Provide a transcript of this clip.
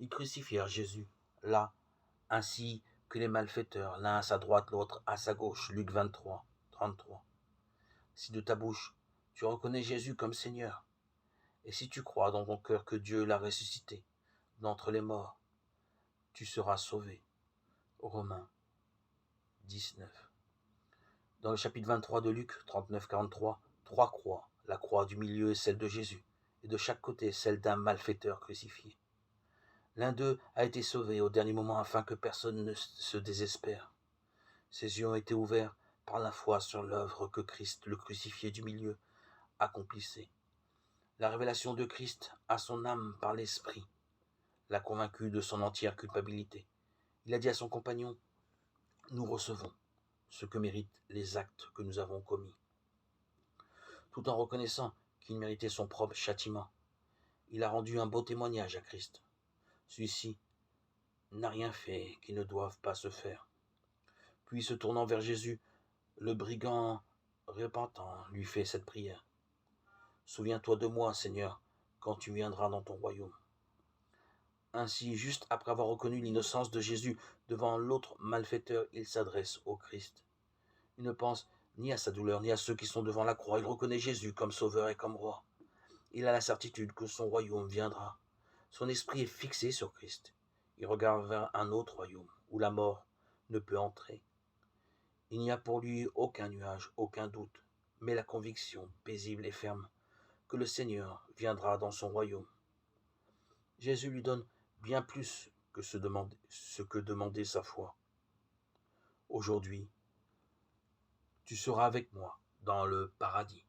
Ils crucifièrent Jésus, là, ainsi que les malfaiteurs, l'un à sa droite, l'autre à sa gauche. Luc 23, 33. Si de ta bouche tu reconnais Jésus comme Seigneur, et si tu crois dans ton cœur que Dieu l'a ressuscité d'entre les morts, tu seras sauvé. Romains 19. Dans le chapitre 23 de Luc 39-43, trois croix, la croix du milieu est celle de Jésus, et de chaque côté celle d'un malfaiteur crucifié. L'un d'eux a été sauvé au dernier moment afin que personne ne se désespère. Ses yeux ont été ouverts par la foi sur l'œuvre que Christ, le crucifié du milieu, accomplissait. La révélation de Christ à son âme par l'Esprit l'a convaincu de son entière culpabilité. Il a dit à son compagnon, « Nous recevons ce que méritent les actes que nous avons commis. » Tout en reconnaissant qu'il méritait son propre châtiment, il a rendu un beau témoignage à Christ. Celui-ci n'a rien fait qui ne doive pas se faire. Puis, se tournant vers Jésus, le brigand repentant lui fait cette prière. « Souviens-toi de moi, Seigneur, quand tu viendras dans ton royaume. » Ainsi, juste après avoir reconnu l'innocence de Jésus devant l'autre malfaiteur, il s'adresse au Christ. Il ne pense ni à sa douleur, ni à ceux qui sont devant la croix. Il reconnaît Jésus comme sauveur et comme roi. Il a la certitude que son royaume viendra. Son esprit est fixé sur Christ. Il regarde vers un autre royaume, où la mort ne peut entrer. Il n'y a pour lui aucun nuage, aucun doute, mais la conviction paisible et ferme que le Seigneur viendra dans son royaume. Jésus lui donne bien plus que ce que demandait sa foi. Aujourd'hui, tu seras avec moi dans le paradis.